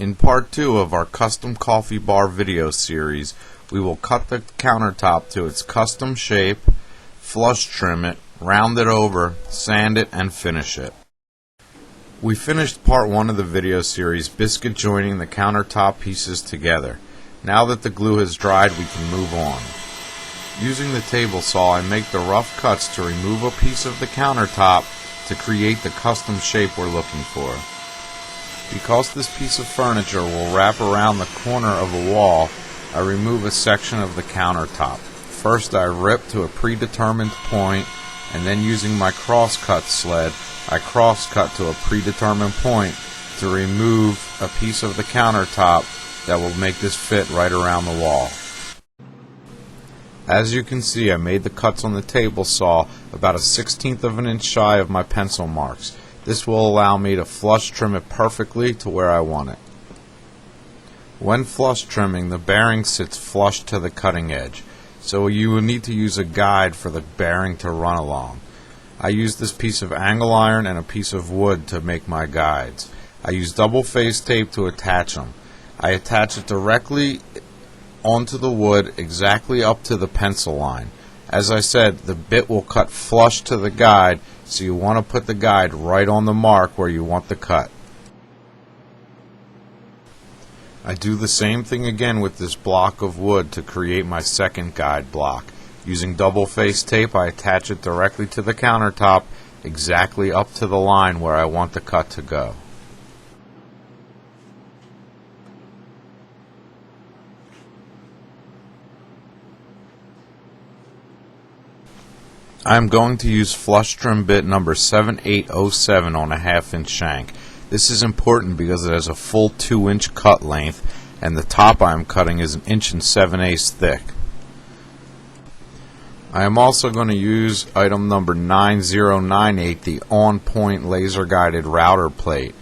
In part 2 of our custom coffee bar video series, we will cut the countertop to its custom shape, flush trim it, round it over, sand it, and finish it. We finished part 1 of the video series biscuit joining the countertop pieces together. Now that the glue has dried, we can move on. Using the table saw, I make the rough cuts to remove a piece of the countertop to create the custom shape we're looking for. Because this piece of furniture will wrap around the corner of a wall, I remove a section of the countertop. First I rip to a predetermined point, and then using my cross-cut sled, I cross-cut to a predetermined point to remove a piece of the countertop that will make this fit right around the wall. As you can see, I made the cuts on the table saw about 1/16 of an inch shy of my pencil marks. This will allow me to flush trim it perfectly to where I want it. When flush trimming, the bearing sits flush to the cutting edge, so you will need to use a guide for the bearing to run along. I use this piece of angle iron and a piece of wood to make my guides. I use double-faced tape to attach them. I attach it directly onto the wood exactly up to the pencil line. As I said, the bit will cut flush to the guide, so you want to put the guide right on the mark where you want the cut. I do the same thing again with this block of wood to create my second guide block. Using double-faced tape, I attach it directly to the countertop, exactly up to the line where I want the cut to go. I am going to use flush trim bit number 7807 on a 1/2 inch shank. This is important because it has a full 2-inch cut length, and the top I am cutting is 1 7/8 inches thick. I am also going to use item number 9098, the on-point laser guided router plate.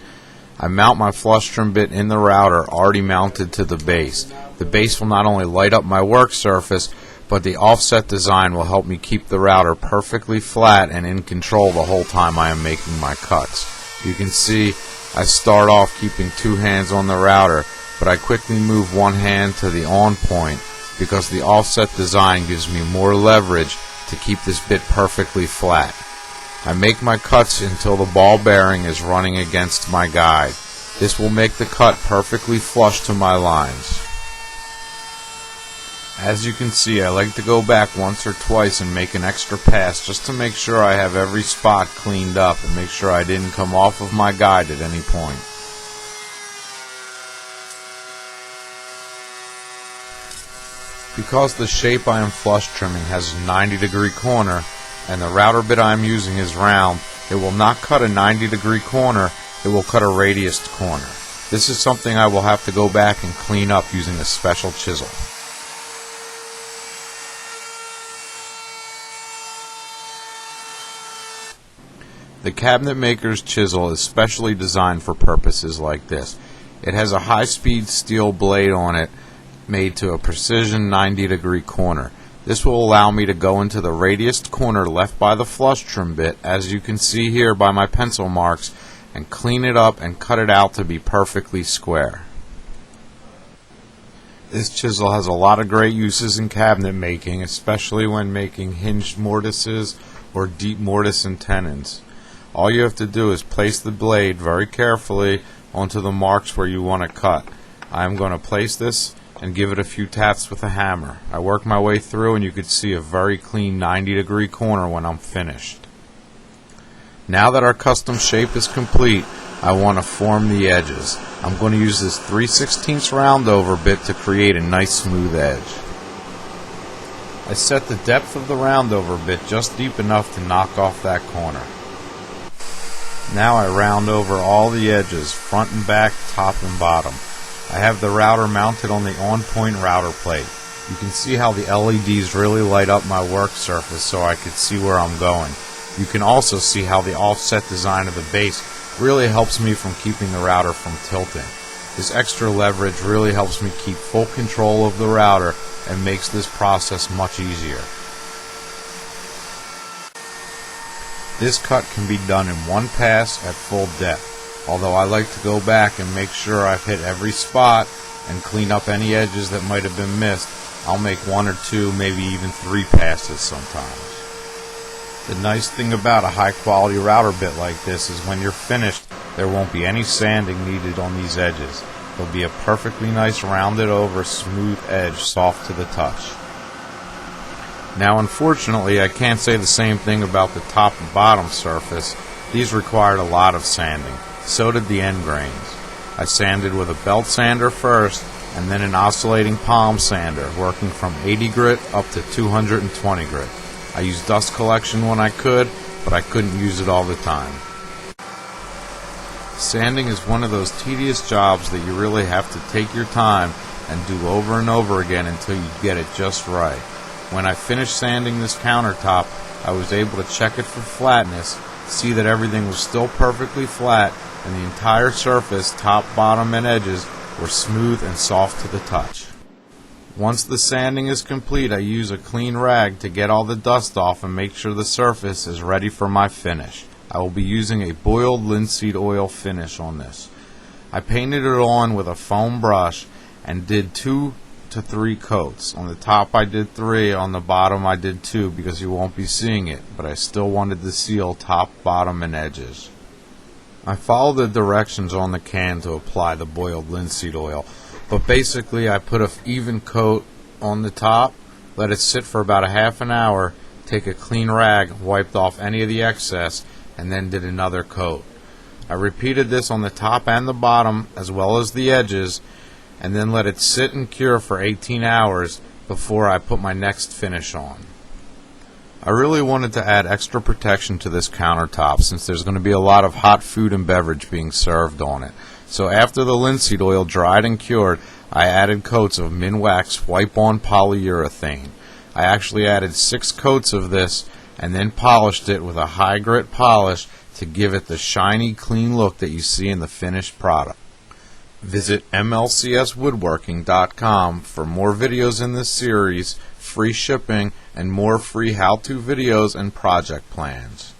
I mount my flush trim bit in the router already mounted to the base. The base will not only light up my work surface, but the offset design will help me keep the router perfectly flat and in control the whole time I am making my cuts. You can see I start off keeping 2 hands on the router, but I quickly move 1 hand to the on point because the offset design gives me more leverage to keep this bit perfectly flat. I make my cuts until the ball bearing is running against my guide. This will make the cut perfectly flush to my lines. As you can see, I like to go back once or twice and make an extra pass just to make sure I have every spot cleaned up and make sure I didn't come off of my guide at any point. Because the shape I am flush trimming has a 90-degree corner and the router bit I am using is round, it will not cut a 90-degree corner, it will cut a radiused corner. This is something I will have to go back and clean up using a special chisel. The cabinet maker's chisel is specially designed for purposes like this. It has a high-speed steel blade on it made to a precision 90-degree corner. This will allow me to go into the radiused corner left by the flush trim bit, as you can see here by my pencil marks, and clean it up and cut it out to be perfectly square. This chisel has a lot of great uses in cabinet making, especially when making hinged mortises or deep mortise and tenons. All you have to do is place the blade very carefully onto the marks where you want to cut. I am going to place this and give it a few taps with a hammer. I work my way through and you can see a very clean 90-degree corner when I'm finished. Now that our custom shape is complete, I want to form the edges. I'm going to use this 3/16 round over bit to create a nice smooth edge. I set the depth of the round over bit just deep enough to knock off that corner. Now I round over all the edges, front and back, top and bottom. I have the router mounted on the on-point router plate. You can see how the LEDs really light up my work surface so I can see where I'm going. You can also see how the offset design of the base really helps me from keeping the router from tilting. This extra leverage really helps me keep full control of the router and makes this process much easier. This cut can be done in one pass at full depth. although I like to go back and make sure I've hit every spot and clean up any edges that might have been missed. I'll make 1 or 2, maybe even 3 passes sometimes. The nice thing about a high quality router bit like this is when you're finished, there won't be any sanding needed on these edges. There'll be a perfectly nice rounded over smooth edge, soft to the touch. Now unfortunately I can't say the same thing about the top and bottom surface. These required a lot of sanding. So did the end grains. I sanded with a belt sander first and then an oscillating palm sander, working from 80 grit up to 220 grit. I used dust collection when I could, but I couldn't use it all the time. Sanding is one of those tedious jobs that you really have to take your time and do over and over again until you get it just right. When I finished sanding this countertop, I was able to check it for flatness, see that everything was still perfectly flat, and the entire surface, top, bottom, and edges, were smooth and soft to the touch. Once the sanding is complete, I use a clean rag to get all the dust off and make sure the surface is ready for my finish. I will be using a boiled linseed oil finish on this. I painted it on with a foam brush and did 2 to 3 coats. On the top I did 3, on the bottom I did 2 because you won't be seeing it, but I still wanted to seal top, bottom, and edges. I followed the directions on the can to apply the boiled linseed oil, but basically I put an even coat on the top, let it sit for about a half an hour, take a clean rag, wiped off any of the excess, and then did another coat. I repeated this on the top and the bottom as well as the edges, and then let it sit and cure for 18 hours before I put my next finish on. I really wanted to add extra protection to this countertop since there's going to be a lot of hot food and beverage being served on it. So after the linseed oil dried and cured, I added coats of Minwax wipe-on polyurethane. I actually added 6 coats of this and then polished it with a high grit polish to give it the shiny, clean look that you see in the finished product. Visit MLCSwoodworking.com for more videos in this series, free shipping, and more free how-to videos and project plans.